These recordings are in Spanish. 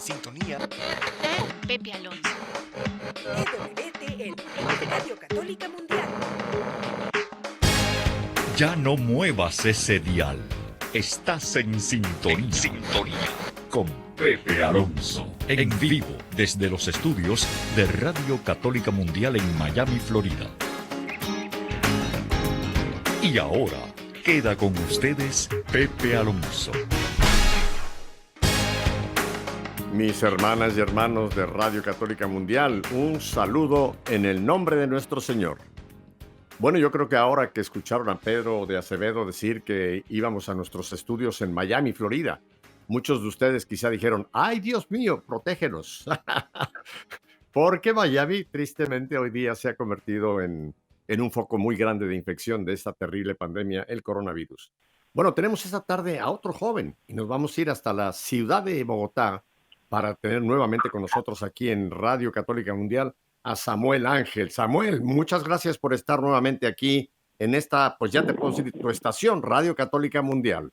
sintonía con Pepe Alonso. EWTN, Radio Católica Mundial. Ya no muevas ese dial. Estás en sintonía. Con Pepe Alonso. En vivo desde los estudios de Radio Católica Mundial en Miami, Florida. Y ahora queda con ustedes Pepe Alonso. Mis hermanas y hermanos de Radio Católica Mundial, un saludo en el nombre de nuestro Señor. Bueno, yo creo que ahora que escucharon a Pedro de Acevedo decir que íbamos a nuestros estudios en Miami, Florida, muchos de ustedes quizá dijeron, ¡ay, Dios mío, protégenos! Porque Miami, tristemente, hoy día se ha convertido en un foco muy grande de infección de esta terrible pandemia, el coronavirus. Bueno, tenemos esta tarde a otro joven y nos vamos a ir hasta la ciudad de Bogotá para tener nuevamente con nosotros aquí en Radio Católica Mundial a Samuel Ángel. Samuel, muchas gracias por estar nuevamente aquí en esta, pues ya te puedo decir, tu estación, Radio Católica Mundial.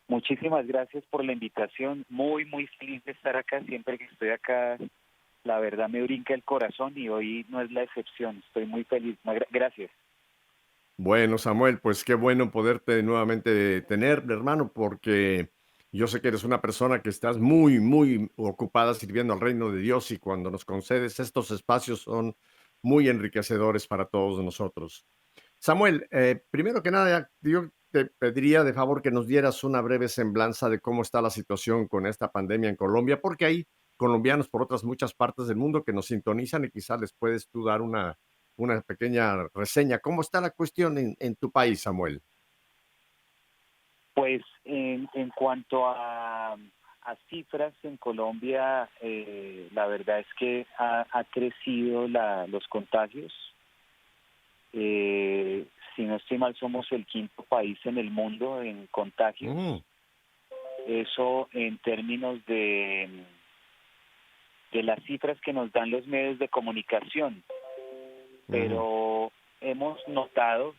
Muchísimas gracias por la invitación. Muy feliz de estar acá. Siempre que estoy acá, la verdad me brinca el corazón y hoy no es la excepción. Estoy muy feliz. Gracias. Bueno, Samuel, pues qué bueno poderte nuevamente tener, hermano, porque yo sé que eres una persona que estás muy ocupada sirviendo al reino de Dios y cuando nos concedes estos espacios son muy enriquecedores para todos nosotros. Samuel, primero que nada, yo te pediría de favor que nos dieras una breve semblanza de cómo está la situación con esta pandemia en Colombia, porque hay colombianos por otras muchas partes del mundo que nos sintonizan y quizás les puedes tú dar una pequeña reseña. ¿Cómo está la cuestión en tu país, Samuel? Pues en cuanto a cifras en Colombia, la verdad es que ha crecido los contagios. Si no estoy mal, somos el quinto país en el mundo en contagios. Eso en términos de las cifras que nos dan los medios de comunicación. Pero hemos notado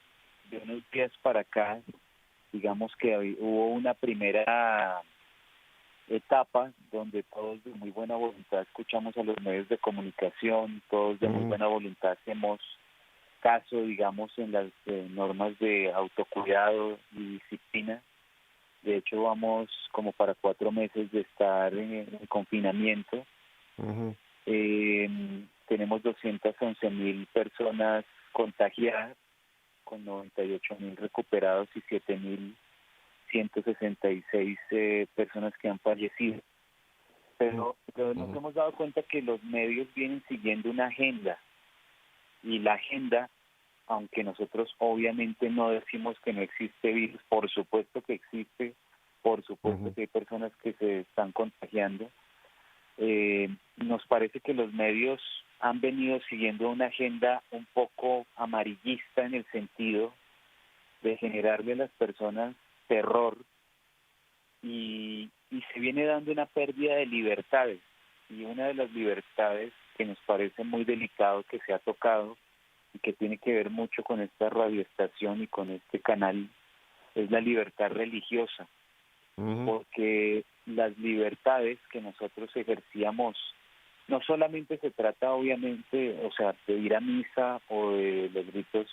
de unos días para acá, digamos que hubo una primera etapa donde todos de muy buena voluntad escuchamos a los medios de comunicación, todos de muy buena voluntad hacemos caso, digamos, en las normas de autocuidado y disciplina. De hecho, vamos como para 4 meses de estar en confinamiento. Tenemos 211,000 personas contagiadas, con 98,000 recuperados y 7,166 personas que han fallecido. Pero nos hemos dado cuenta que los medios vienen siguiendo una agenda, y la agenda, aunque nosotros obviamente no decimos que no existe virus, por supuesto que existe, por supuesto que hay personas que se están contagiando, nos parece que los medios han venido siguiendo una agenda un poco amarillista en el sentido de generarle a las personas terror y se viene dando una pérdida de libertades. Y una de las libertades que nos parece muy delicado que se ha tocado y que tiene que ver mucho con esta radioestación y con este canal es la libertad religiosa. Porque las libertades que nosotros ejercíamos, no solamente se trata obviamente, o sea, de ir a misa o de los ritos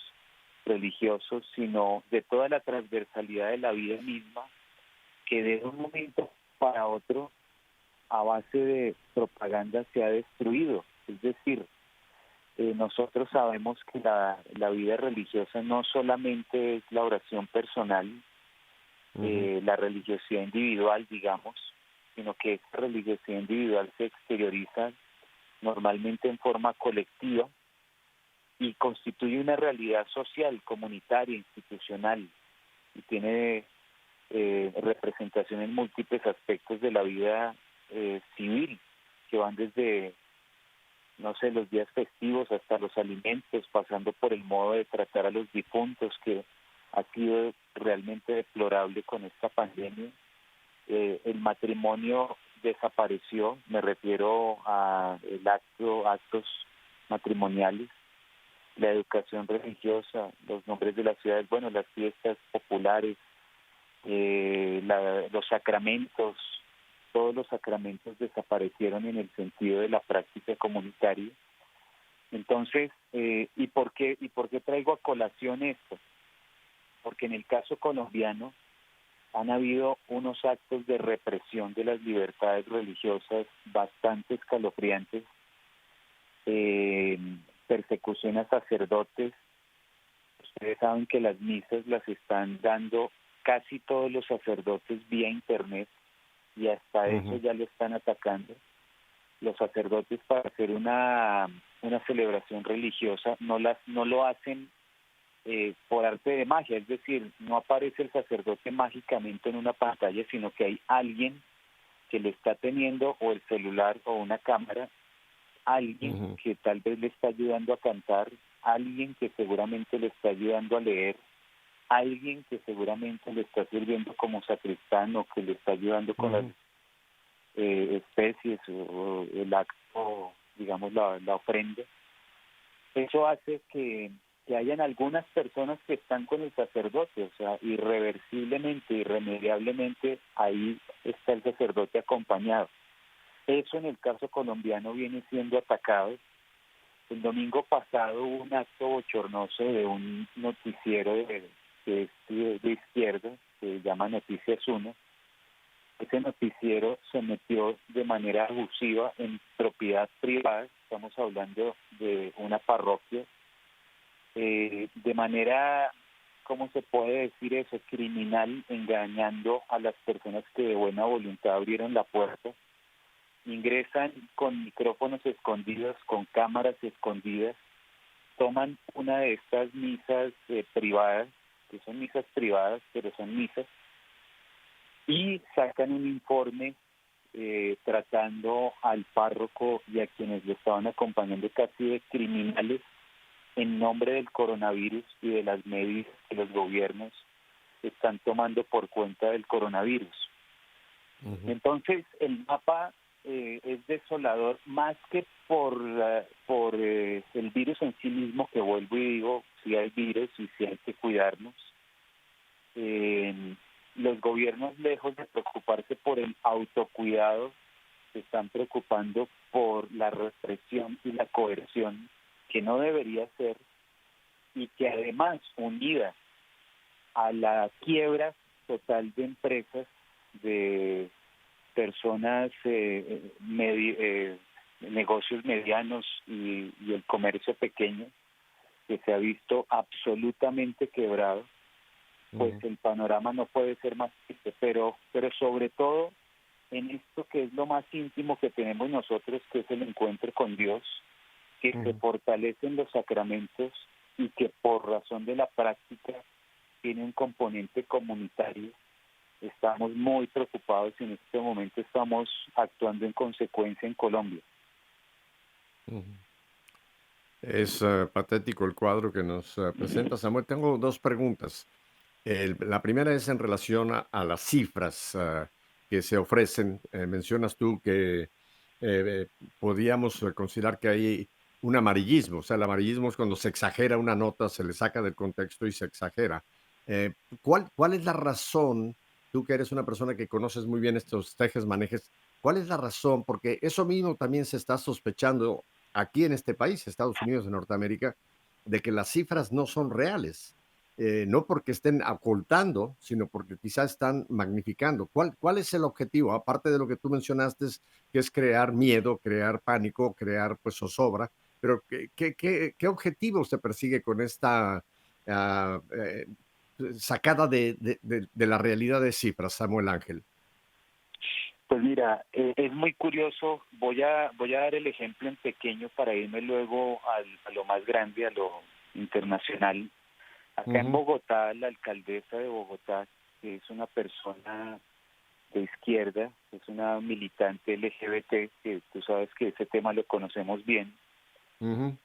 religiosos, sino de toda la transversalidad de la vida misma, que de un momento para otro, a base de propaganda, se ha destruido. Es decir, nosotros sabemos que la vida religiosa no solamente es la oración personal, la religiosidad individual, digamos, sino que esta religiosidad individual se exterioriza normalmente en forma colectiva y constituye una realidad social, comunitaria, institucional, y tiene representación en múltiples aspectos de la vida civil, que van desde, no sé, los días festivos hasta los alimentos, pasando por el modo de tratar a los difuntos, que ha sido realmente deplorable con esta pandemia. El matrimonio desapareció, me refiero a actos matrimoniales, la educación religiosa, los nombres de las ciudades, bueno, las fiestas populares, los sacramentos, todos los sacramentos desaparecieron en el sentido de la práctica comunitaria. Entonces, ¿y por qué traigo a colación esto? Porque en el caso colombiano han habido unos actos de represión de las libertades religiosas bastante escalofriantes, persecución a sacerdotes. Ustedes saben que las misas las están dando casi todos los sacerdotes vía internet y hasta eso ya lo están atacando. Los sacerdotes, para hacer una celebración religiosa no lo hacen por arte de magia, es decir, no aparece el sacerdote mágicamente en una pantalla, sino que hay alguien que le está teniendo o el celular o una cámara, alguien que tal vez le está ayudando a cantar, alguien que seguramente le está ayudando a leer, alguien que seguramente le está sirviendo como sacristán o que le está ayudando con las especies o el acto, digamos la ofrenda. Eso hace que hayan algunas personas que están con el sacerdote, o sea, irreversiblemente, irremediablemente, ahí está el sacerdote acompañado. Eso en el caso colombiano viene siendo atacado. El domingo pasado hubo un acto bochornoso de un noticiero de izquierda, que se llama Noticias 1. Ese noticiero se metió de manera abusiva en propiedad privada, estamos hablando de una parroquia, de manera, ¿cómo se puede decir eso?, criminal, engañando a las personas que de buena voluntad abrieron la puerta. Ingresan con micrófonos escondidos, con cámaras escondidas, toman una de estas misas privadas, que son misas privadas, pero son misas, y sacan un informe tratando al párroco y a quienes lo estaban acompañando casi de criminales en nombre del coronavirus y de las medidas que los gobiernos están tomando por cuenta del coronavirus. Entonces, el mapa es desolador, más que por el virus en sí mismo, que vuelvo y digo, si hay virus y si hay que cuidarnos. Los gobiernos, lejos de preocuparse por el autocuidado, se están preocupando por la represión y la coerción, que no debería ser, y que además, unida a la quiebra total de empresas, de personas, negocios medianos y el comercio pequeño, que se ha visto absolutamente quebrado, pues el panorama no puede ser más triste, pero sobre todo en esto que es lo más íntimo que tenemos nosotros, que es el encuentro con Dios, que se fortalecen los sacramentos y que por razón de la práctica tiene un componente comunitario. Estamos muy preocupados y en este momento estamos actuando en consecuencia en Colombia. Es patético el cuadro que nos presenta, Samuel. Tengo dos preguntas. La primera es en relación a las cifras que se ofrecen. Mencionas tú que podíamos considerar que hay un amarillismo. O sea, el amarillismo es cuando se exagera una nota, se le saca del contexto y se exagera. ¿Cuál es la razón? Tú que eres una persona que conoces muy bien estos tejes, manejes, ¿cuál es la razón? Porque eso mismo también se está sospechando aquí en este país, Estados Unidos de Norteamérica, de que las cifras no son reales. No porque estén ocultando, sino porque quizás están magnificando. ¿Cuál es el objetivo? Aparte de lo que tú mencionaste, que es crear miedo, crear pánico, crear pues zozobra, pero ¿qué objetivo se persigue con esta sacada de la realidad de cifras, Samuel Ángel? Pues mira, es muy curioso. Voy a dar el ejemplo en pequeño para irme luego a lo más grande, a lo internacional. Acá en Bogotá, la alcaldesa de Bogotá, que es una persona de izquierda, es una militante LGBT, que tú sabes que ese tema lo conocemos bien.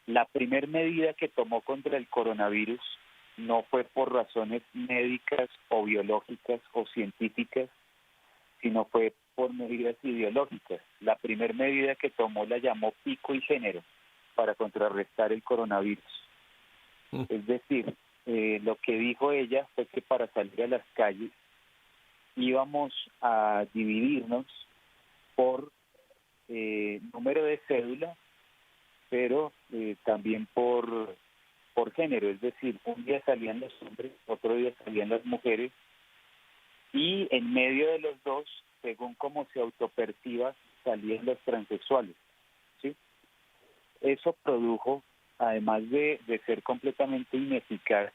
La primer medida que tomó contra el coronavirus no fue por razones médicas o biológicas o científicas, sino fue por medidas ideológicas. La primer medida que tomó la llamó pico y género para contrarrestar el coronavirus. Es decir, lo que dijo ella fue que para salir a las calles íbamos a dividirnos por número de cédula, pero también por género, es decir, un día salían los hombres, otro día salían las mujeres, y en medio de los dos, según cómo se autoperciba, salían los transexuales, ¿sí? Eso produjo, además de ser completamente ineficaz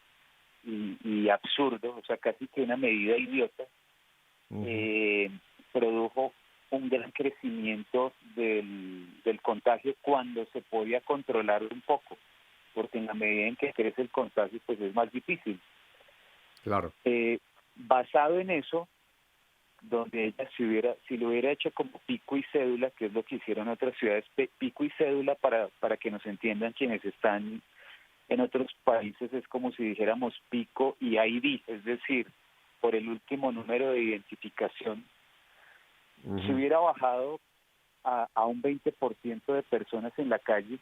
y absurdo, o sea, casi que una medida idiota, produjo un gran crecimiento del contagio cuando se podía controlar un poco, porque en la medida en que crece el contagio, pues es más difícil. Claro. Basado en eso, donde ella si lo hubiera hecho como pico y cédula, que es lo que hicieron otras ciudades, pico y cédula para que nos entiendan quienes están en otros países, es como si dijéramos pico y ID, es decir, por el último número de identificación, se hubiera bajado a un 20% de personas en la calle,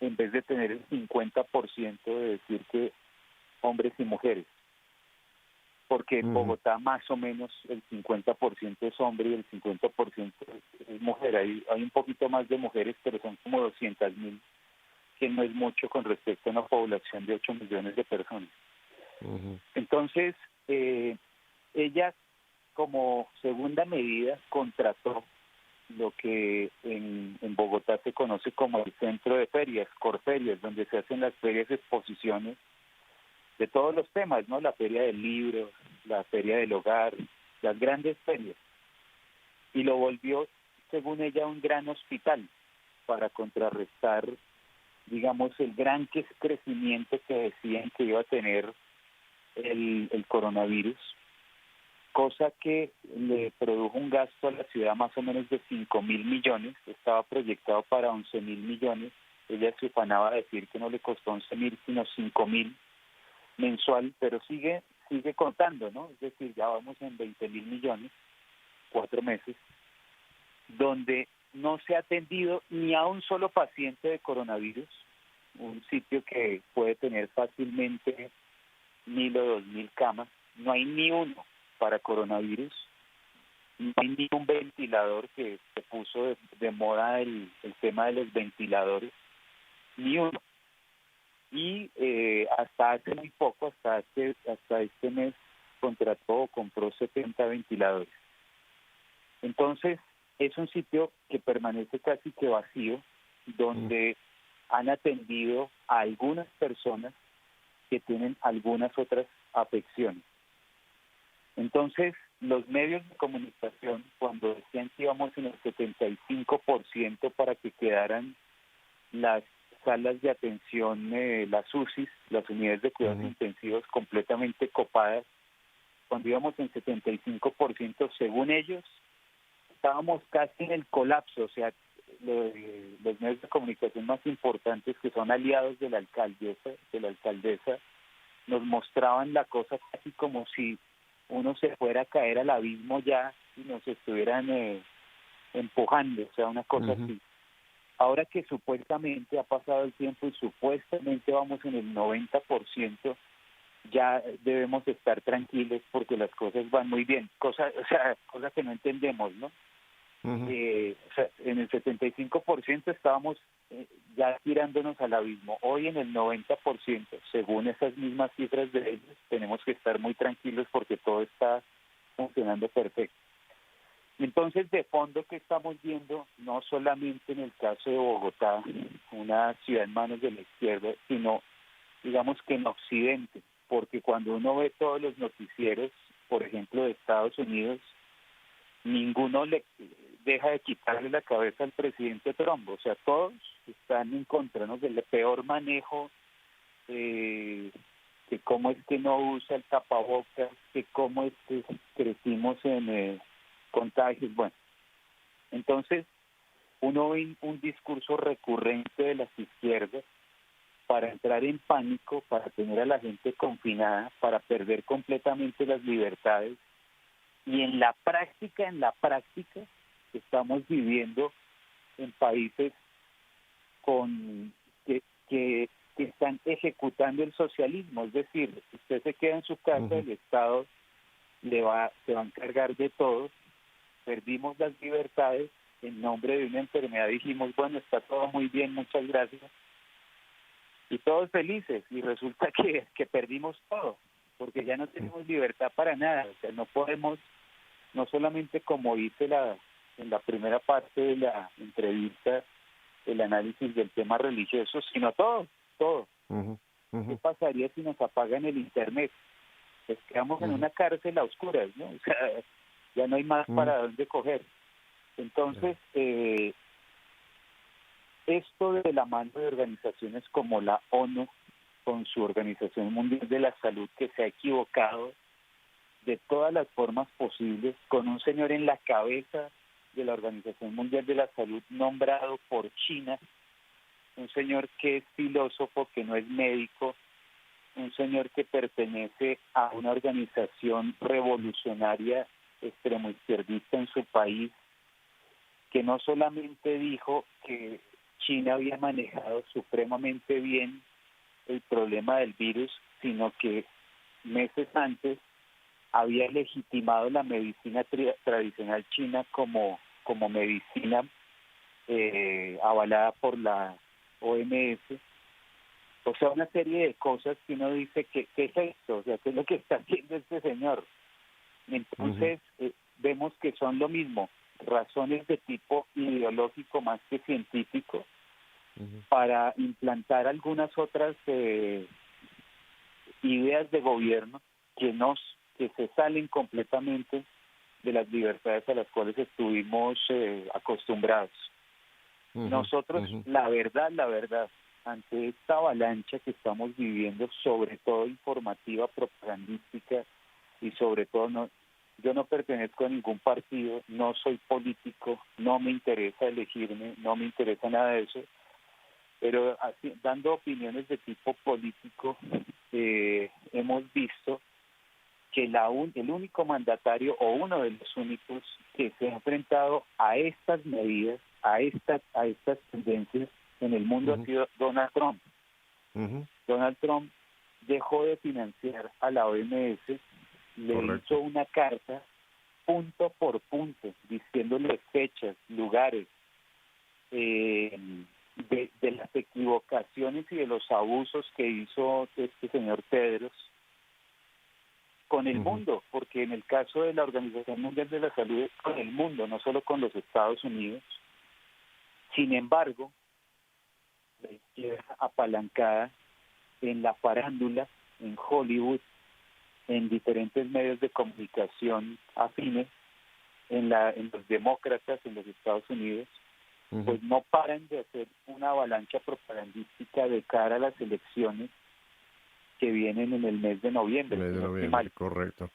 en vez de tener el 50% de decir que hombres y mujeres. Porque en Bogotá más o menos el 50% es hombre y el 50% es mujer. Hay un poquito más de mujeres, pero son como 200.000, que no es mucho con respecto a una población de 8 millones de personas. Entonces, ella, como segunda medida, contrató lo que en Bogotá se conoce como el centro de ferias, Corferias, donde se hacen las ferias, exposiciones de todos los temas, ¿no? La feria del libro, la feria del hogar, las grandes ferias. Y lo volvió, según ella, un gran hospital para contrarrestar, digamos, el gran crecimiento que decían que iba a tener el coronavirus, cosa que le produjo un gasto a la ciudad más o menos de 5.000 millones, estaba proyectado para 11.000 millones, ella se ufanaba a decir que no le costó 11.000 sino 5.000 mensual, pero sigue contando, ¿no? Es decir, ya vamos en 20.000 millones, 4 meses, donde no se ha atendido ni a un solo paciente de coronavirus, un sitio que puede tener fácilmente 1.000 o 2.000 camas, no hay ni uno para coronavirus, no hay ni un ventilador, que se puso de moda el tema de los ventiladores, ni uno. Y hasta hace muy poco, hasta este mes, contrató o compró 70 ventiladores. Entonces, es un sitio que permanece casi que vacío, donde han atendido a algunas personas que tienen algunas otras afecciones. Entonces, los medios de comunicación, cuando decían que íbamos en el 75% para que quedaran las salas de atención, las UCIs, las unidades de cuidados intensivos, completamente copadas, cuando íbamos en 75%, según ellos, estábamos casi en el colapso. O sea, los medios de comunicación más importantes, que son aliados de la alcaldesa, nos mostraban la cosa casi como si uno se fuera a caer al abismo ya y nos estuvieran empujando, o sea, una cosa así. Ahora que supuestamente ha pasado el tiempo y supuestamente vamos en el 90%, ya debemos estar tranquilos porque las cosas van muy bien, cosa que no entendemos, ¿no? O sea, en el 75% estábamos ya tirándonos al abismo. Hoy en el 90%, según esas mismas cifras de ellos, tenemos que estar muy tranquilos porque todo está funcionando perfecto. Entonces, de fondo, que estamos viendo, no solamente en el caso de Bogotá, una ciudad en manos de la izquierda, sino, digamos que en Occidente, porque cuando uno ve todos los noticieros, por ejemplo, de Estados Unidos, ninguno le deja de quitarle la cabeza al presidente Trump. O sea, todos están en contra, ¿no?, del peor manejo, que cómo es que no usa el tapabocas, que cómo es que crecimos en contagios. Bueno, entonces uno ve un discurso recurrente de las izquierdas para entrar en pánico, para tener a la gente confinada, para perder completamente las libertades. Y en la práctica estamos viviendo en países que están ejecutando el socialismo. Es decir, si usted se queda en su casa, el Estado se va a encargar de todo. Perdimos las libertades en nombre de una enfermedad dijimos, bueno, está todo muy bien, muchas gracias, y todos felices, y resulta que perdimos todo, porque ya no tenemos libertad para nada. O sea, no podemos, no solamente como hice en la primera parte de la entrevista, el análisis del tema religioso, sino todo. Ujú, ujú. ¿Qué pasaría si nos apagan el internet? Pues quedamos en una cárcel a oscuras, ¿no? O sea, ya no hay más para dónde coger. Entonces, esto de la mano de organizaciones como la ONU, con su Organización Mundial de la Salud, que se ha equivocado de todas las formas posibles, con un señor en la cabeza de la Organización Mundial de la Salud nombrado por China, un señor que es filósofo, que no es médico, un señor que pertenece a una organización revolucionaria extremoizquierdista en su país, que no solamente dijo que China había manejado supremamente bien el problema del virus, sino que meses antes había legitimado la medicina tradicional china como medicina avalada por la OMS. O sea, una serie de cosas que uno dice, ¿qué es esto? O sea, ¿qué es lo que está haciendo este señor? Entonces, vemos que son lo mismo, razones de tipo ideológico más que científico, para implantar algunas otras ideas de gobierno que se salen completamente de las libertades a las cuales estuvimos acostumbrados. Nosotros, la verdad, ante esta avalancha que estamos viviendo, sobre todo informativa, propagandística, y sobre todo yo no pertenezco a ningún partido, no soy político, no me interesa elegirme, no me interesa nada de eso, pero así, dando opiniones de tipo político, hemos visto que el único mandatario o uno de los únicos que se ha enfrentado a estas medidas, a estas tendencias en el mundo ha sido Donald Trump. Donald Trump dejó de financiar a la OMS, le hizo una carta punto por punto, diciéndole fechas, lugares, de las equivocaciones y de los abusos que hizo este señor Tedros con el mundo, porque en el caso de la Organización Mundial de la Salud es con el mundo, no solo con los Estados Unidos. Sin embargo, la izquierda apalancada en la farándula, en Hollywood, en diferentes medios de comunicación afines, en los demócratas en los Estados Unidos, pues no paran de hacer una avalancha propagandística de cara a las elecciones que vienen en el mes de noviembre. Correcto.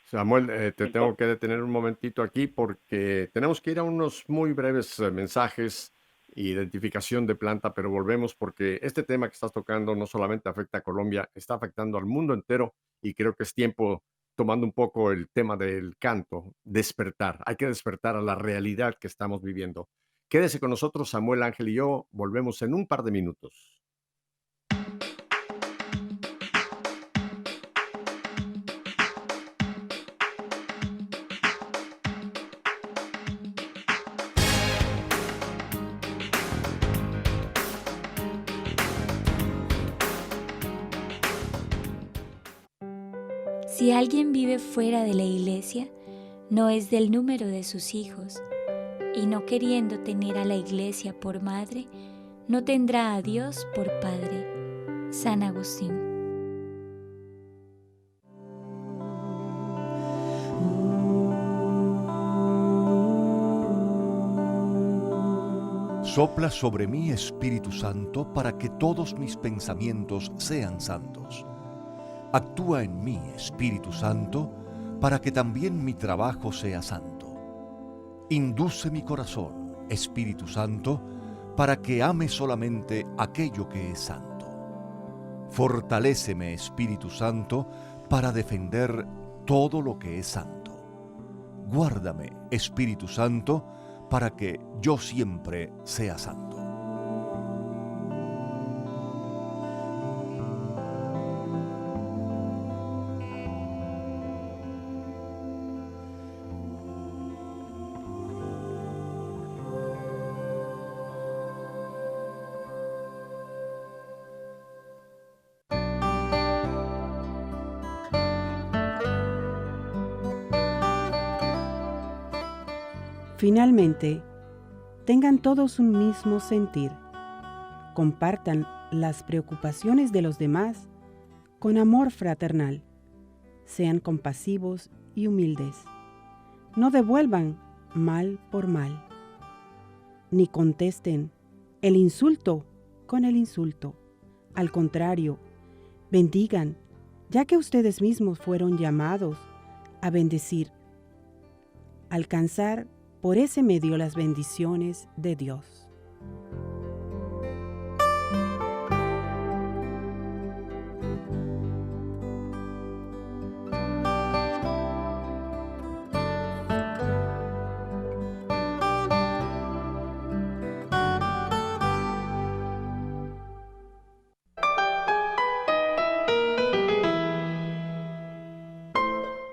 Samuel, te tengo que detener un momentito aquí porque tenemos que ir a unos muy breves mensajes, identificación de planta, pero volvemos porque este tema que estás tocando no solamente afecta a Colombia, está afectando al mundo entero y creo que es tiempo, tomando un poco el tema del canto, despertar. Hay que despertar a la realidad que estamos viviendo. Quédese con nosotros, Samuel, Ángel y yo. Volvemos en un par de minutos. Si alguien vive fuera de la iglesia, no es del número de sus hijos, y no queriendo tener a la iglesia por madre, no tendrá a Dios por Padre. San Agustín. Sopla sobre mí, Espíritu Santo, para que todos mis pensamientos sean santos. Actúa en mí, Espíritu Santo, para que también mi trabajo sea santo. Induce mi corazón, Espíritu Santo, para que ame solamente aquello que es santo. Fortaléceme, Espíritu Santo, para defender todo lo que es santo. Guárdame, Espíritu Santo, para que yo siempre sea santo. Finalmente, tengan todos un mismo sentir. Compartan las preocupaciones de los demás con amor fraternal. Sean compasivos y humildes. No devuelvan mal por mal, ni contesten el insulto con el insulto. Al contrario, bendigan, ya que ustedes mismos fueron llamados a bendecir. Alcanzar por ese medio las bendiciones de Dios.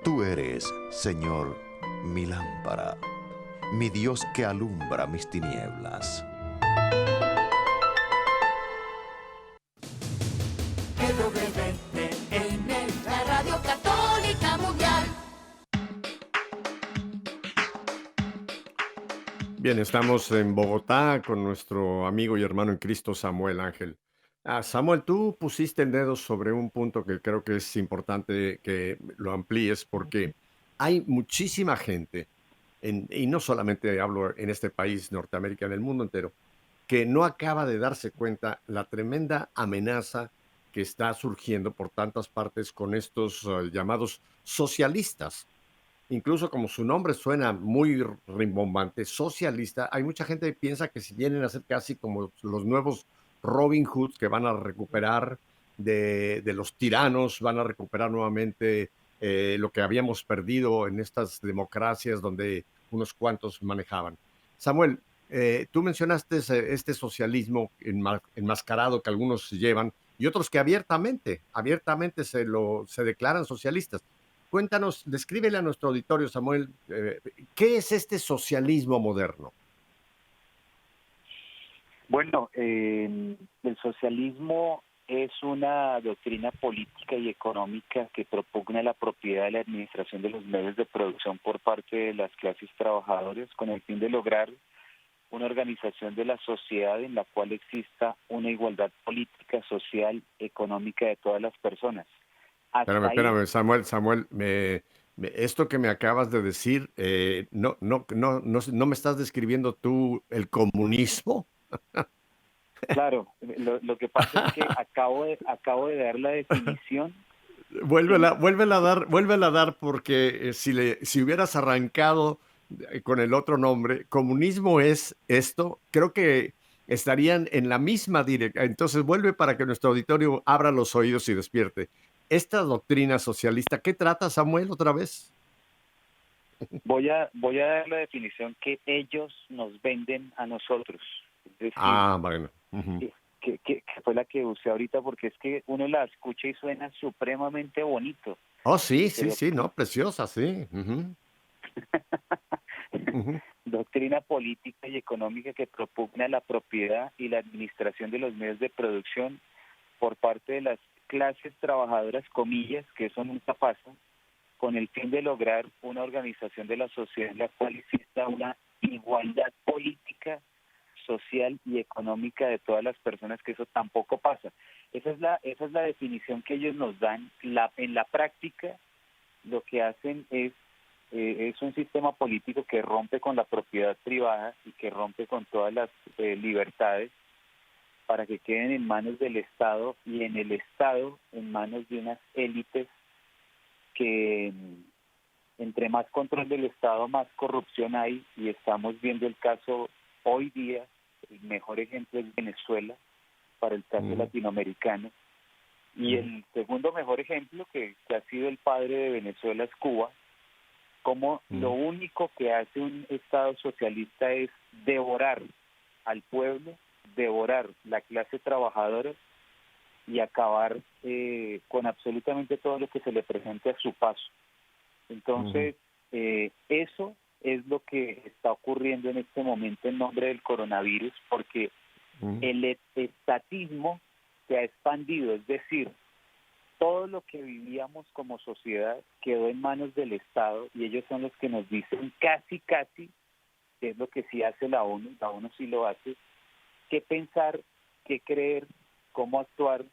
Tú eres, Señor, mi lámpara, mi Dios que alumbra mis tinieblas. La Radio Católica Mundial. Bien, estamos en Bogotá con nuestro amigo y hermano en Cristo, Samuel Ángel. Samuel, tú pusiste el dedo sobre un punto que creo que es importante que lo amplíes porque hay muchísima gente, y no solamente hablo en este país, Norteamérica, en el mundo entero, que no acaba de darse cuenta la tremenda amenaza que está surgiendo por tantas partes con estos llamados socialistas. Incluso como su nombre suena muy rimbombante, socialista, hay mucha gente que piensa que si vienen a ser casi como los nuevos Robin Hoods que van a recuperar de los tiranos, van a recuperar nuevamente lo que habíamos perdido en estas democracias donde unos cuantos manejaban. Samuel, tú mencionaste este socialismo enmascarado que algunos llevan y otros que abiertamente se declaran socialistas. Cuéntanos, descríbele a nuestro auditorio, Samuel, ¿qué es este socialismo moderno? Bueno, el socialismo es una doctrina política y económica que propugna la propiedad y la administración de los medios de producción por parte de las clases trabajadoras con el fin de lograr una organización de la sociedad en la cual exista una igualdad política, social, económica de todas las personas. Espérame, Samuel, esto que me acabas de decir, no me estás describiendo tú el comunismo. Claro, lo que pasa es que acabo de dar la definición. Vuélvela a dar, porque si hubieras arrancado con el otro nombre, comunismo es esto, creo que estarían en la misma dirección. Entonces vuelve para que nuestro auditorio abra los oídos y despierte. Esta doctrina socialista, ¿qué trata, Samuel, otra vez? Voy a dar la definición que ellos nos venden a nosotros. Es decir, bueno. que fue la que usé ahorita, porque es que uno la escucha y suena supremamente bonito. Oh, sí, Pero, no, preciosa, sí. Doctrina política y económica que propugna la propiedad y la administración de los medios de producción por parte de las clases trabajadoras, comillas, que eso nunca pasa, con el fin de lograr una organización de la sociedad en la cual exista una igualdad política, social y económica de todas las personas, que eso tampoco pasa. Esa es la definición que ellos nos dan. En la práctica, lo que hacen es un sistema político que rompe con la propiedad privada y que rompe con todas las libertades para que queden en manos del Estado y en el Estado en manos de unas élites que entre más control del Estado, más corrupción hay, y estamos viendo el caso hoy día. El mejor ejemplo es Venezuela para el caso latinoamericano, y el segundo mejor ejemplo que ha sido el padre de Venezuela es Cuba, como lo único que hace un Estado socialista es devorar al pueblo, devorar la clase trabajadora y acabar con absolutamente todo lo que se le presente a su paso. Entonces, eso es lo que está ocurriendo en este momento en nombre del coronavirus, porque el estatismo se ha expandido, es decir, todo lo que vivíamos como sociedad quedó en manos del Estado, y ellos son los que nos dicen casi que es lo que sí hace la ONU sí lo hace, qué pensar, qué creer, cómo actuar,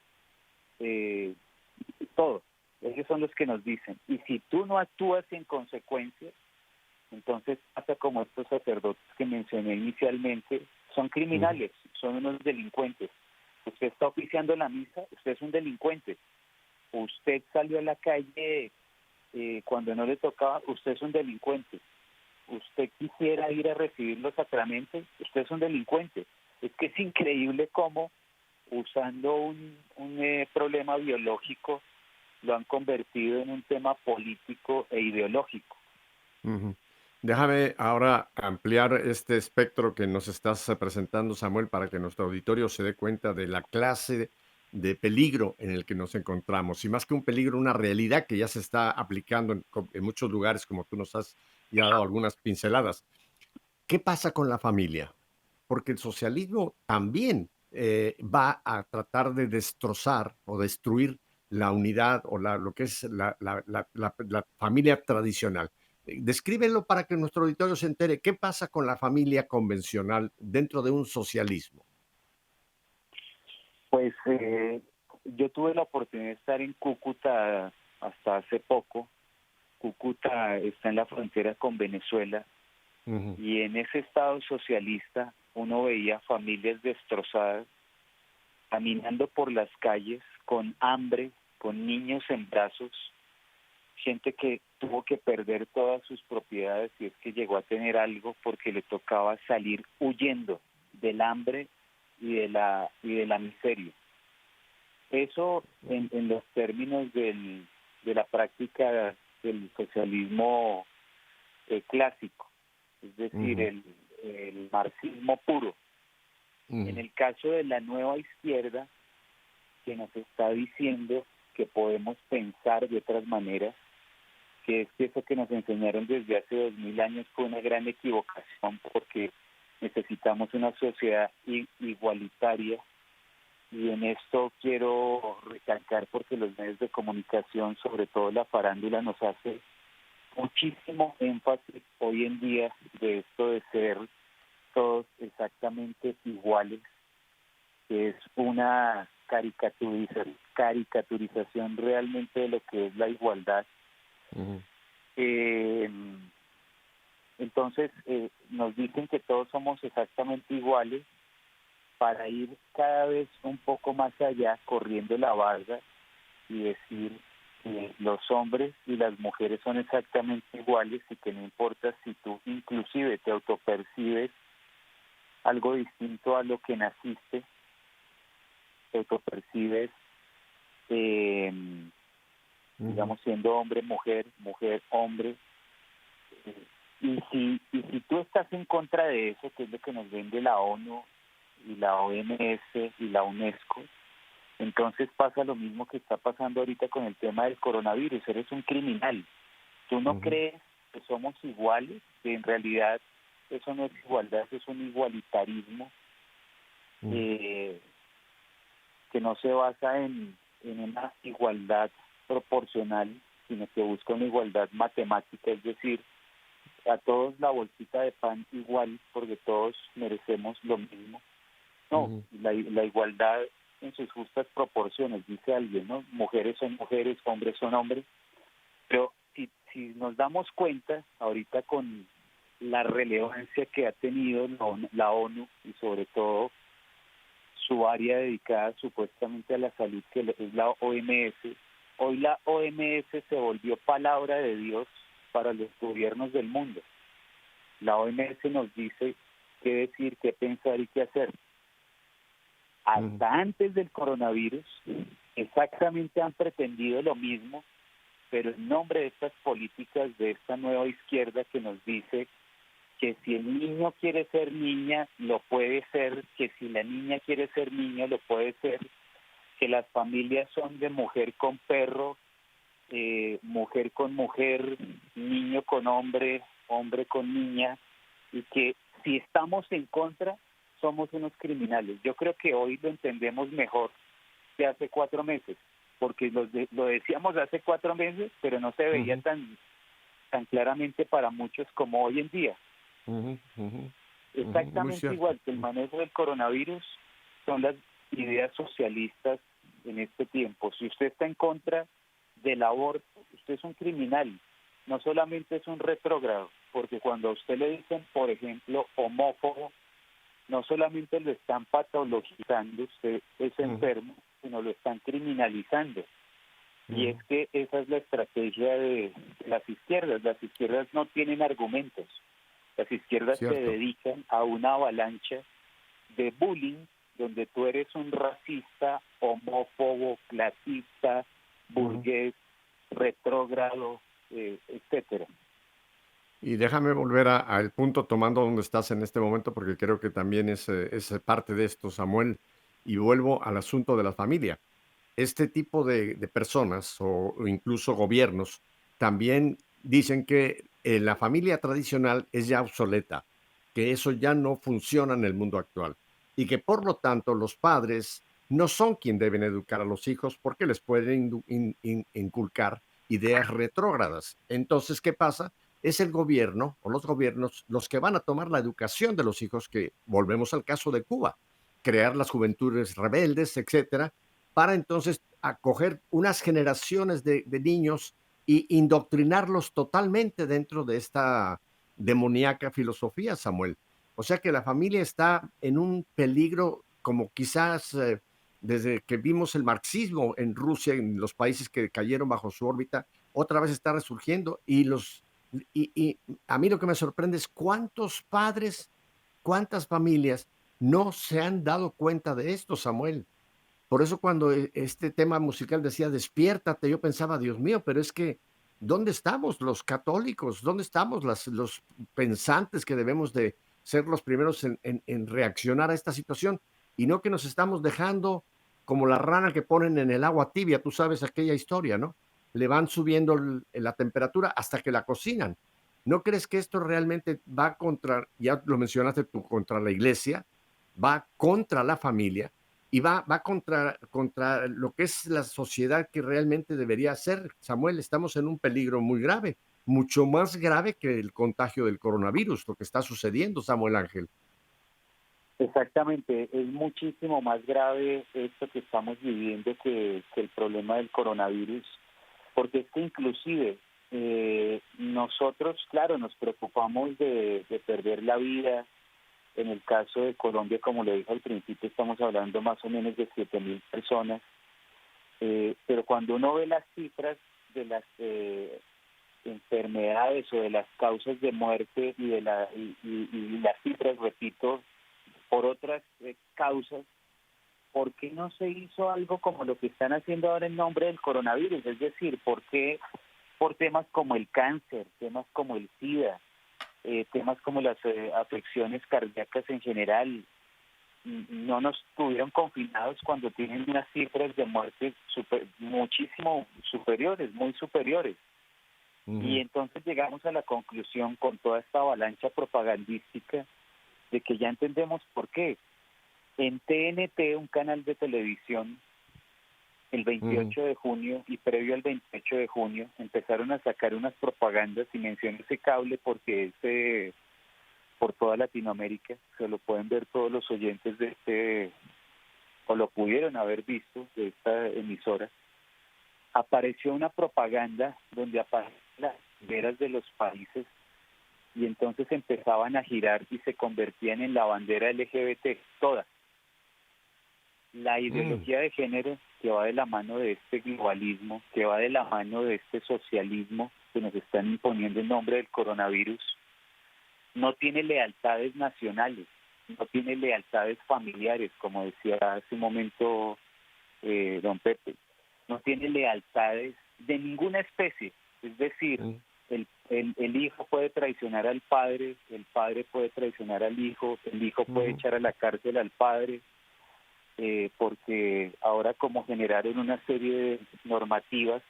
todo. Ellos son los que nos dicen. Y si tú no actúas en consecuencia, entonces pasa como estos sacerdotes que mencioné inicialmente, son criminales, son unos delincuentes. Usted está oficiando la misa, usted es un delincuente. Usted salió a la calle cuando no le tocaba, usted es un delincuente. Usted quisiera ir a recibir los sacramentos, usted es un delincuente. Es que es increíble cómo usando un problema biológico lo han convertido en un tema político e ideológico. Ujú. Déjame ahora ampliar este espectro que nos estás presentando, Samuel, para que nuestro auditorio se dé cuenta de la clase de peligro en el que nos encontramos. Y más que un peligro, una realidad que ya se está aplicando en muchos lugares, como tú nos has ya dado algunas pinceladas. ¿Qué pasa con la familia? Porque el socialismo también va a tratar de destrozar o destruir la unidad o lo que es la familia tradicional. Descríbelo para que nuestro auditorio se entere. ¿Qué pasa con la familia convencional dentro de un socialismo? Pues yo tuve la oportunidad de estar en Cúcuta hasta hace poco. Cúcuta está en la frontera con Venezuela. Y en ese estado socialista uno veía familias destrozadas, caminando por las calles con hambre, con niños en brazos, gente que tuvo que perder todas sus propiedades si es que llegó a tener algo porque le tocaba salir huyendo del hambre y de la miseria. Eso en los términos de la práctica del socialismo clásico, es decir, el marxismo puro. En el caso de la nueva izquierda, que nos está diciendo que podemos pensar de otras maneras, que es que eso que nos enseñaron desde hace 2000 años fue una gran equivocación, porque necesitamos una sociedad igualitaria, y en esto quiero recalcar, porque los medios de comunicación, sobre todo la farándula, nos hace muchísimo énfasis hoy en día de esto de ser todos exactamente iguales, que es una caricaturización realmente de lo que es la igualdad. Entonces nos dicen que todos somos exactamente iguales, para ir cada vez un poco más allá, corriendo la barda y decir que los hombres y las mujeres son exactamente iguales, y que no importa si tú inclusive te autopercibes algo distinto a lo que naciste, te autopercibes digamos siendo hombre, mujer, mujer, hombre, y si tú estás en contra de eso, que es lo que nos vende la ONU y la OMS y la UNESCO, entonces pasa lo mismo que está pasando ahorita con el tema del coronavirus. Eres un criminal. Tú no crees que somos iguales, que en realidad eso no es igualdad, eso es un igualitarismo que no se basa en una igualdad proporcional, sino que busca una igualdad matemática, es decir, a todos la bolsita de pan igual, porque todos merecemos lo mismo. No, la igualdad en sus justas proporciones, dice alguien, ¿no? Mujeres son mujeres, hombres son hombres. Pero si nos damos cuenta, ahorita con la relevancia que ha tenido la ONU y sobre todo su área dedicada supuestamente a la salud, que es la OMS, hoy la OMS se volvió palabra de Dios para los gobiernos del mundo. La OMS nos dice qué decir, qué pensar y qué hacer. Hasta antes del coronavirus, exactamente han pretendido lo mismo, pero en nombre de estas políticas de esta nueva izquierda que nos dice que si el niño quiere ser niña, lo puede ser, que si la niña quiere ser niño, lo puede ser, que las familias son de mujer con perro, mujer con mujer, niño con hombre, hombre con niña, y que si estamos en contra, somos unos criminales. Yo creo que hoy lo entendemos mejor que hace 4 meses, porque lo decíamos hace 4 meses, pero no se veía tan claramente para muchos como hoy en día. Ujú, ujú, ujú, muy Exactamente cierto. igual que el manejo del coronavirus son las ideas socialistas en este tiempo. Si usted está en contra del aborto, usted es un criminal, no solamente es un retrógrado, porque cuando a usted le dicen, por ejemplo, homófobo, no solamente lo están patologizando, usted es Ujú, enfermo, sino lo están criminalizando. Y ujú, es que esa es la estrategia de las izquierdas. Las izquierdas no tienen argumentos. Las izquierdas se cierto. dedican a una avalancha de bullying donde tú eres un racista, homófobo, clasista, Ujú. burgués, retrógrado, etcétera. Y déjame volver al punto tomando donde estás en este momento, porque creo que también es parte de esto, Samuel, y vuelvo al asunto de la familia. Este tipo de personas o incluso gobiernos también dicen que la familia tradicional es ya obsoleta, que eso ya no funciona en el mundo actual y que por lo tanto los padres no son quien deben educar a los hijos porque les pueden inculcar ideas retrógradas. Entonces, ¿qué pasa? Es el gobierno o los gobiernos los que van a tomar la educación de los hijos, que volvemos al caso de Cuba, crear las juventudes rebeldes, etcétera, para entonces acoger unas generaciones de niños y indoctrinarlos totalmente dentro de esta demoníaca filosofía, Samuel. O sea que la familia está en un peligro como quizás desde que vimos el marxismo en Rusia, en los países que cayeron bajo su órbita, otra vez está resurgiendo y a mí lo que me sorprende es cuántos padres, cuántas familias no se han dado cuenta de esto, Samuel. Por eso cuando este tema musical decía despiértate, yo pensaba, Dios mío, pero es que, ¿dónde estamos los católicos? ¿Dónde estamos los pensantes que debemos de ser los primeros en reaccionar a esta situación? Y no que nos estamos dejando como la rana que ponen en el agua tibia, tú sabes aquella historia, ¿no? Le van subiendo la temperatura hasta que la cocinan. ¿No crees que esto realmente va contra, ya lo mencionaste tú, contra la iglesia, va contra la familia? Y va contra lo que es la sociedad que realmente debería ser. Samuel, estamos en un peligro muy grave, mucho más grave que el contagio del coronavirus, lo que está sucediendo, Samuel Ángel. Exactamente, es muchísimo más grave esto que estamos viviendo que el problema del coronavirus, porque es que inclusive nosotros, claro, nos preocupamos de perder la vida. En el caso de Colombia, como le dije al principio, estamos hablando más o menos de 7.000 personas, pero cuando uno ve las cifras de las enfermedades o de las causas de muerte y las cifras, repito, por otras causas, ¿por qué no se hizo algo como lo que están haciendo ahora en nombre del coronavirus? Es decir, ¿por qué por temas como el cáncer, temas como el SIDA, temas como las afecciones cardíacas en general, no nos tuvieron confinados cuando tienen unas cifras de muerte muchísimo superiores, muy superiores? Y entonces llegamos a la conclusión con toda esta avalancha propagandística de que ya entendemos por qué. En TNT, un canal de televisión, el 28 de junio y previo al 28 de junio empezaron a sacar unas propagandas, y menciono ese cable porque es por toda Latinoamérica, se lo pueden ver todos los oyentes de o lo pudieron haber visto de esta emisora. Apareció una propaganda donde aparecen las banderas de los países y entonces empezaban a girar y se convertían en la bandera LGBT, todas. La ideología de género que va de la mano de este globalismo, que va de la mano de este socialismo que nos están imponiendo en nombre del coronavirus, no tiene lealtades nacionales, no tiene lealtades familiares, como decía hace un momento don Pepe, no tiene lealtades de ninguna especie, es decir, el hijo puede traicionar al padre, el padre puede traicionar al hijo, el hijo puede echar a la cárcel al padre, porque ahora como generaron una serie de normativas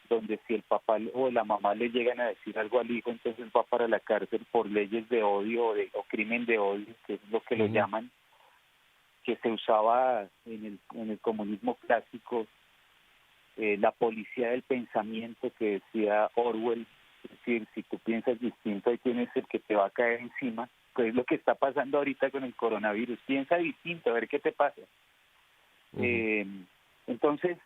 donde si el papá o la mamá le llegan a decir algo al hijo, entonces va para la cárcel por leyes de odio o crimen de odio, que es lo que lo llaman, que se usaba en el comunismo clásico, la policía del pensamiento que decía Orwell, Es decir, si tú piensas distinto, ahí tienes el que te va a caer encima. Pues es lo que está pasando ahorita con el coronavirus. Piensa distinto, a ver qué te pasa. Entonces,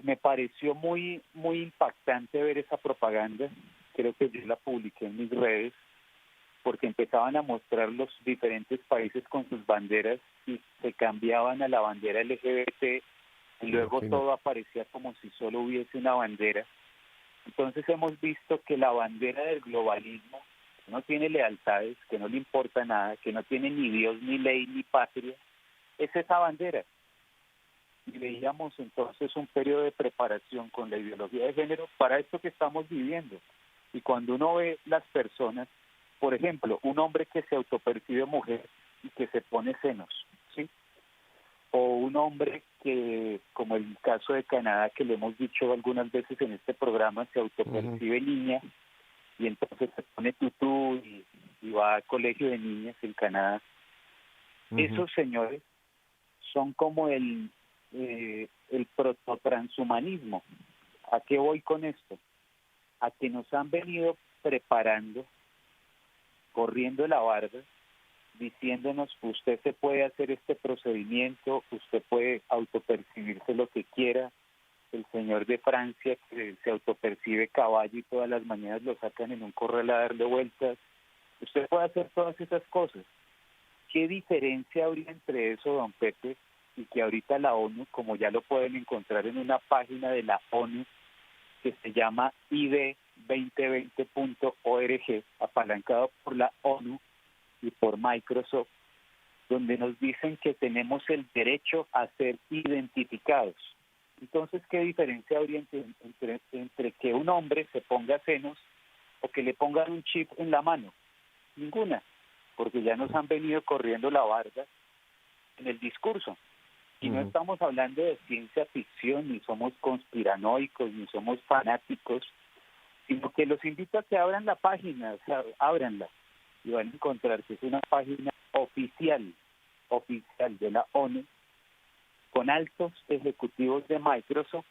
me pareció muy, muy impactante ver esa propaganda. Creo que yo la publiqué en mis redes, porque empezaban a mostrar los diferentes países con sus banderas y se cambiaban a la bandera LGBT y luego todo aparecía como si solo hubiese una bandera. Entonces hemos visto que la bandera del globalismo que no tiene lealtades, que no le importa nada, que no tiene ni Dios, ni ley, ni patria, es esa bandera. Y veíamos entonces un periodo de preparación con la ideología de género para esto que estamos viviendo. Y cuando uno ve las personas, por ejemplo, un hombre que se autopercibe mujer y que se pone senos, ¿sí? O un hombre que, como el caso de Canadá, que le hemos dicho algunas veces en este programa, se autopercibe niña y entonces se pone tutú y va al colegio de niñas en Canadá. Esos señores son como el prototranshumanismo. ¿A qué voy con esto? A que nos han venido preparando, corriendo la barda, diciéndonos: usted se puede hacer este procedimiento, usted puede autopercibirse lo que quiera. El señor de Francia que se autopercibe caballo y todas las mañanas lo sacan en un corral a darle vueltas. Usted puede hacer todas esas cosas. ¿Qué diferencia habría entre eso, don Pepe, y que ahorita la ONU, como ya lo pueden encontrar en una página de la ONU que se llama id2020.org, apalancado por la ONU y por Microsoft, donde nos dicen que tenemos el derecho a ser identificados? Entonces, ¿qué diferencia habría entre que un hombre se ponga senos o que le pongan un chip en la mano? Ninguna, porque ya nos han venido corriendo la barda en el discurso. Y no estamos hablando de ciencia ficción, ni somos conspiranoicos, ni somos fanáticos, sino que los invito a que abran la página, o sea, ábranla, y van a encontrar que es una página oficial de la ONU, con altos ejecutivos de Microsoft.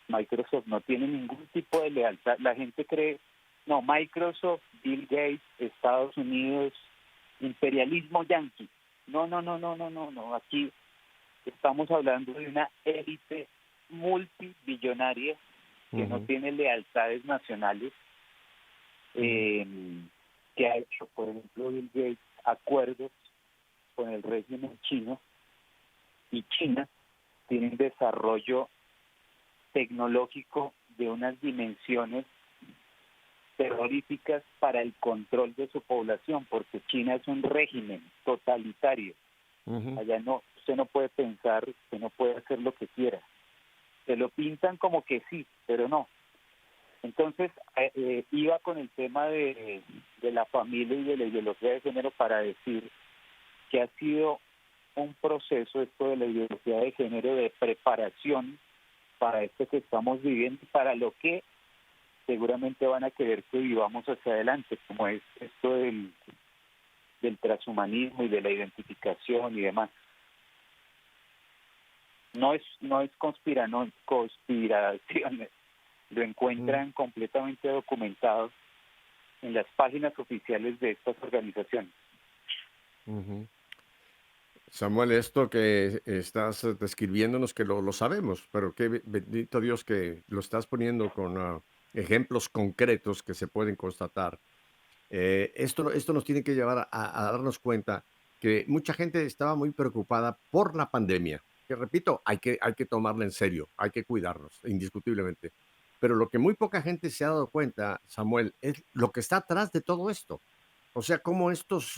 Microsoft no tiene ningún tipo de lealtad. La gente cree, no, Microsoft, Bill Gates, Estados Unidos, imperialismo yanqui. No. Aquí estamos hablando de una élite multibillonaria que no tiene lealtades nacionales, que ha hecho, por ejemplo, Bill Gates, acuerdos con el régimen chino, y China tiene un desarrollo tecnológico de unas dimensiones terroríficas para el control de su población, porque China es un régimen totalitario. Allá no, usted no puede pensar, usted no puede hacer lo que quiera. Se lo pintan como que sí, pero no. Entonces, iba con el tema de la familia y de la ideología de género para decir que ha sido un proceso, esto de la ideología de género, de preparación para esto que estamos viviendo, para lo que seguramente van a querer que vivamos hacia adelante, como es esto del transhumanismo y de la identificación y demás. No es conspiraciones, lo encuentran completamente documentado en las páginas oficiales de estas organizaciones. Samuel, esto que estás describiéndonos, que lo sabemos, pero qué bendito Dios que lo estás poniendo con ejemplos concretos que se pueden constatar. Esto nos tiene que llevar a darnos cuenta que mucha gente estaba muy preocupada por la pandemia, que repito, hay que tomarla en serio, hay que cuidarnos, indiscutiblemente. Pero lo que muy poca gente se ha dado cuenta, Samuel, es lo que está atrás de todo esto. O sea, cómo estos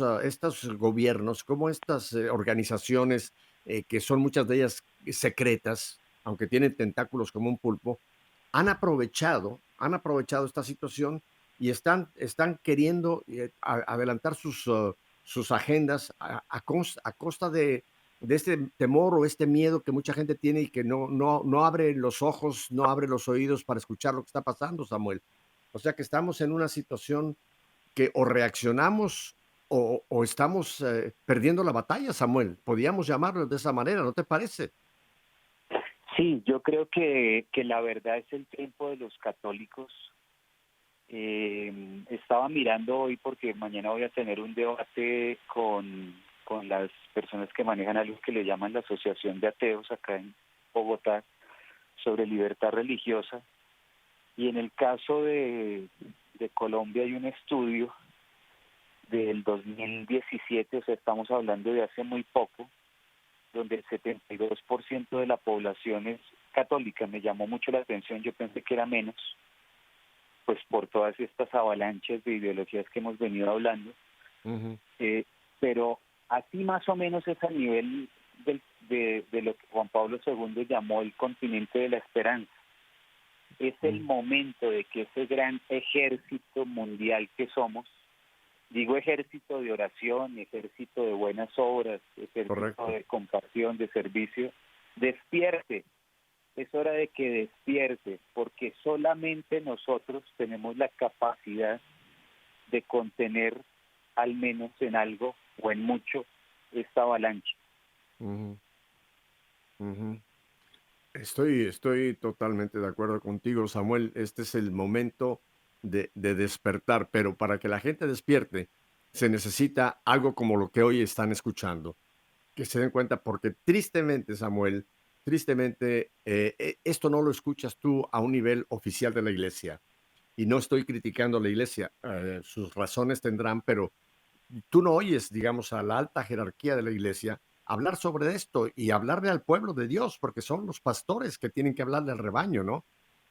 gobiernos, cómo estas organizaciones, que son muchas de ellas secretas, aunque tienen tentáculos como un pulpo, han aprovechado esta situación y están queriendo adelantar sus agendas a costa de este temor o este miedo que mucha gente tiene y que no abre los ojos, no abre los oídos para escuchar lo que está pasando, Samuel. O sea que estamos en una situación que o reaccionamos o estamos perdiendo la batalla, Samuel. Podríamos llamarlo de esa manera, ¿no te parece? Sí, yo creo que la verdad es el tiempo de los católicos. Estaba mirando hoy porque mañana voy a tener un debate con las personas que manejan algo que le llaman la Asociación de Ateos acá en Bogotá sobre libertad religiosa. Y en el caso de Colombia hay un estudio del 2017, o sea, estamos hablando de hace muy poco, donde el 72% de la población es católica. Me llamó mucho la atención, yo pensé que era menos, pues por todas estas avalanchas de ideologías que hemos venido hablando. Ujú. Pero así más o menos es a nivel de lo que Juan Pablo II llamó el continente de la esperanza. Es el momento de que ese gran ejército mundial que somos, digo ejército de oración, ejército de buenas obras, ejército Correcto. de compasión, de servicio, despierte. Es hora de que despierte, porque solamente nosotros tenemos la capacidad de contener, al menos en algo o en mucho, esta avalancha. Ujú. Ujú. Estoy totalmente de acuerdo contigo, Samuel. Este es el momento de despertar, pero para que la gente despierte se necesita algo como lo que hoy están escuchando, que se den cuenta, porque tristemente, Samuel, tristemente, esto no lo escuchas tú a un nivel oficial de la iglesia. Y no estoy criticando a la iglesia, sus razones tendrán, pero tú no oyes, digamos, a la alta jerarquía de la iglesia hablar sobre esto y hablarle al pueblo de Dios, porque son los pastores que tienen que hablarle al rebaño, ¿no?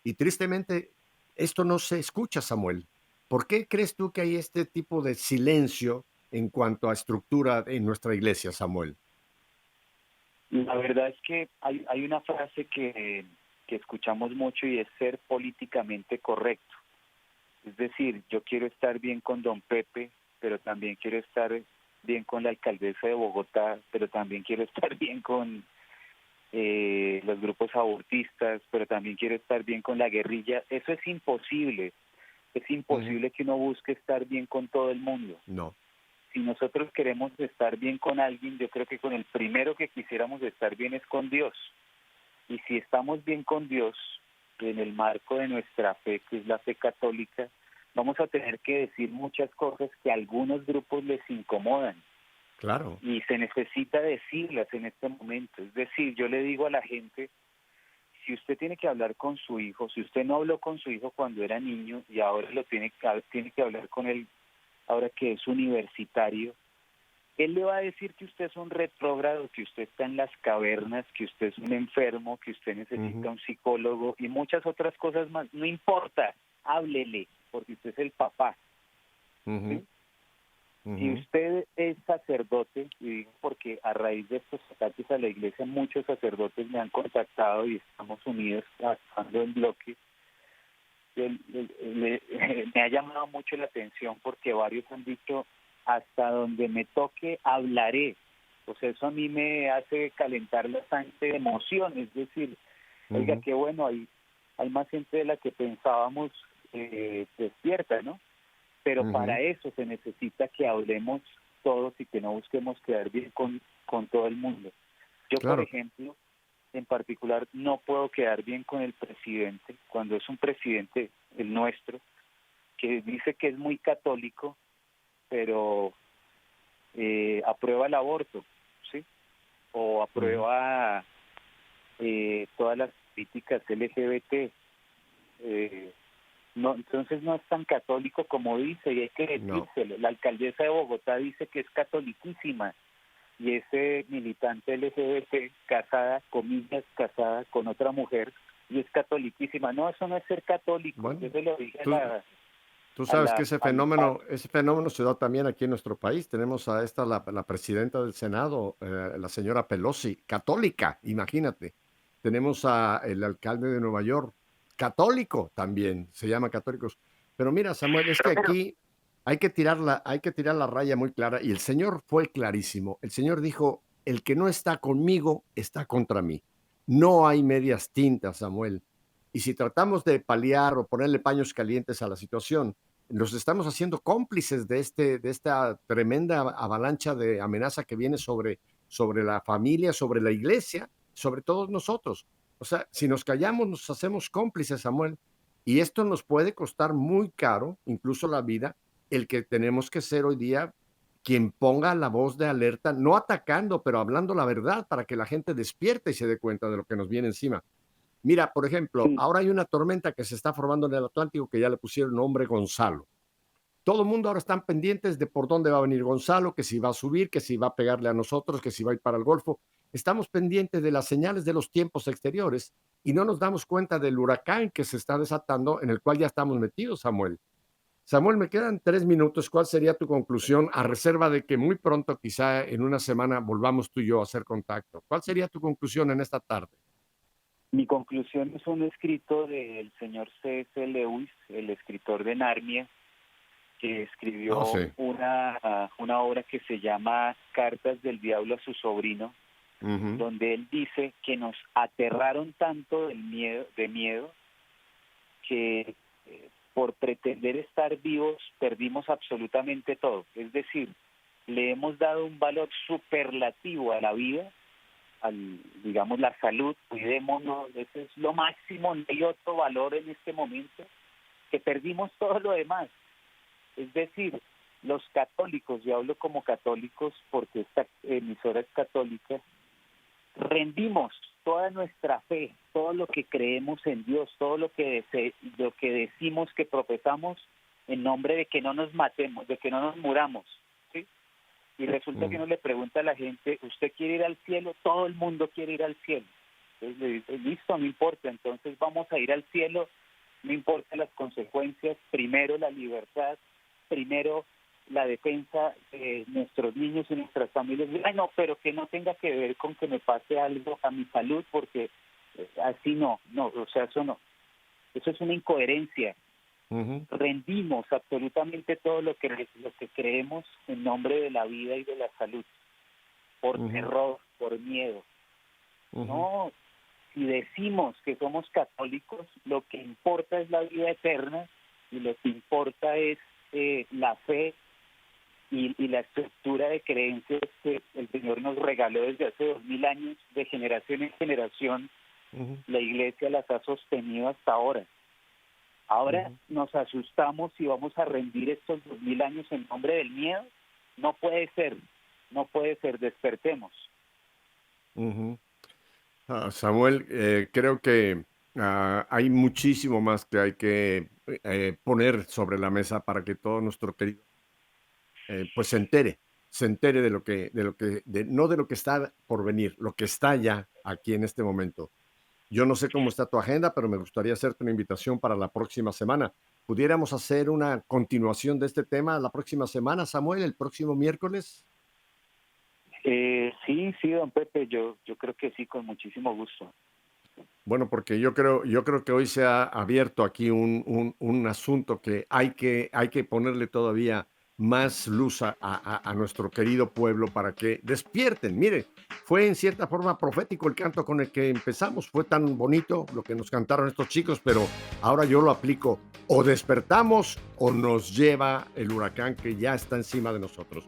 Y tristemente, esto no se escucha, Samuel. ¿Por qué crees tú que hay este tipo de silencio en cuanto a estructura en nuestra iglesia, Samuel? La verdad es que hay una frase que escuchamos mucho y es ser políticamente correcto. Es decir, yo quiero estar bien con don Pepe, pero también quiero estar bien con la alcaldesa de Bogotá, pero también quiero estar bien con los grupos abortistas, pero también quiero estar bien con la guerrilla. Eso es imposible. Es imposible que uno busque estar bien con todo el mundo. No. Si nosotros queremos estar bien con alguien, yo creo que con el primero que quisiéramos estar bien es con Dios. Y si estamos bien con Dios, en el marco de nuestra fe, que es la fe católica, vamos a tener que decir muchas cosas que a algunos grupos les incomodan. Claro. Y se necesita decirlas en este momento. Es decir, yo le digo a la gente, si usted tiene que hablar con su hijo, si usted no habló con su hijo cuando era niño y ahora tiene que hablar con él ahora que es universitario, él le va a decir que usted es un retrógrado, que usted está en las cavernas, que usted es un enfermo, que usted necesita un psicólogo y muchas otras cosas más. No importa, háblele, porque usted es el papá. ¿Sí? Si usted es sacerdote, y digo porque a raíz de estos ataques a la iglesia muchos sacerdotes me han contactado y estamos unidos trabajando en bloque, me ha llamado mucho la atención porque varios han dicho, hasta donde me toque hablaré. O sea, eso a mí me hace calentar la sangre de emoción, es decir, oiga, qué bueno, hay más gente de la que pensábamos despierta, ¿no? Pero para eso se necesita que hablemos todos y que no busquemos quedar bien con todo el mundo. Yo, Claro. por ejemplo, en particular, no puedo quedar bien con el presidente, cuando es un presidente, el nuestro, que dice que es muy católico, pero aprueba el aborto, ¿sí? O aprueba todas las políticas LGBT. No, entonces no es tan católico como dice, y hay que decírselo. La alcaldesa de Bogotá dice que es catoliquísima, y ese militante LGBT casada, comillas, casada con otra mujer, y es catoliquísima. No, eso no es ser católico. Bueno, Yo se lo dije Tú sabes que ese fenómeno se da también aquí en nuestro país. Tenemos a la presidenta del Senado, la señora Pelosi, católica, imagínate. Tenemos a el alcalde de Nueva York, católico también, se llama católicos. Pero mira, Samuel, es que aquí hay que tirar la raya muy clara, y el Señor fue clarísimo. El Señor dijo, el que no está conmigo está contra mí. No hay medias tintas, Samuel. Y si tratamos de paliar o ponerle paños calientes a la situación, nos estamos haciendo cómplices de esta tremenda avalancha de amenaza que viene sobre la familia, sobre la iglesia, sobre todos nosotros. O sea, si nos callamos, nos hacemos cómplices, Samuel. Y esto nos puede costar muy caro, incluso la vida, el que tenemos que ser hoy día quien ponga la voz de alerta, no atacando, pero hablando la verdad para que la gente despierte y se dé cuenta de lo que nos viene encima. Mira, por ejemplo, ahora hay una tormenta que se está formando en el Atlántico que ya le pusieron nombre Gonzalo. Todo el mundo ahora están pendientes de por dónde va a venir Gonzalo, que si va a subir, que si va a pegarle a nosotros, que si va a ir para el Golfo. Estamos pendientes de las señales de los tiempos exteriores y no nos damos cuenta del huracán que se está desatando, en el cual ya estamos metidos, Samuel. Samuel, me quedan 3 minutos. ¿Cuál sería tu conclusión a reserva de que muy pronto, quizá en una semana, volvamos tú y yo a hacer contacto? ¿Cuál sería tu conclusión en esta tarde? Mi conclusión es un escrito del señor C.S. Lewis, el escritor de Narnia, que escribió una obra que se llama Cartas del Diablo a su sobrino, donde él dice que nos aterraron tanto de miedo que por pretender estar vivos perdimos absolutamente todo. Es decir, le hemos dado un valor superlativo a la vida, digamos la salud, cuidémonos, eso es lo máximo, no hay otro valor en este momento, que perdimos todo lo demás. Es decir, los católicos, yo hablo como católicos porque esta emisora es católica, rendimos toda nuestra fe, todo lo que creemos en Dios, todo lo que decimos que profesamos en nombre de que no nos matemos, de que no nos muramos, ¿sí? Y resulta que uno le pregunta a la gente, ¿usted quiere ir al cielo? Todo el mundo quiere ir al cielo. Entonces le dice, listo, no importa, entonces vamos a ir al cielo, no importa las consecuencias, primero la libertad, primero la defensa de nuestros niños y nuestras familias. Ay, no, pero que no tenga que ver con que me pase algo a mi salud, porque así no, o sea, eso no. Eso es una incoherencia. Rendimos absolutamente todo lo que creemos en nombre de la vida y de la salud, por terror, por miedo. No, si decimos que somos católicos, lo que importa es la vida eterna y lo que importa es la fe y la estructura de creencias que el Señor nos regaló desde hace 2000 años, de generación en generación. La Iglesia las ha sostenido hasta ahora. Ahora nos asustamos y vamos a rendir estos 2000 años en nombre del miedo. No puede ser, despertemos. Samuel, creo que hay muchísimo más que hay que poner sobre la mesa para que todo nuestro querido pues se entere de lo que, no de lo que está por venir, lo que está ya aquí en este momento. Yo no sé cómo está tu agenda, pero me gustaría hacerte una invitación para la próxima semana. ¿Pudiéramos hacer una continuación de este tema la próxima semana, Samuel, el próximo miércoles? Sí, don Pepe, yo creo que sí, con muchísimo gusto. Bueno, porque yo creo que hoy se ha abierto aquí un asunto que hay que ponerle todavía más luz a nuestro querido pueblo para que despierten. Mire, fue en cierta forma profético el canto con el que empezamos, fue tan bonito lo que nos cantaron estos chicos, pero ahora yo lo aplico, o despertamos o nos lleva el huracán que ya está encima de nosotros.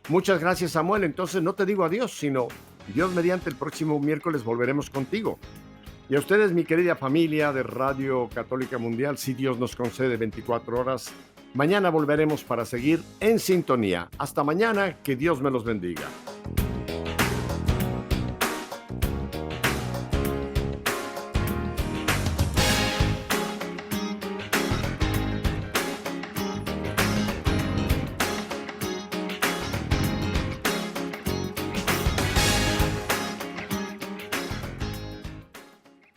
Muchas gracias, Samuel. Entonces no te digo adiós, sino Dios mediante, el próximo miércoles volveremos contigo. Y a ustedes, mi querida familia de Radio Católica Mundial, si Dios nos concede 24 horas, mañana volveremos para seguir en sintonía. Hasta mañana, que Dios me los bendiga.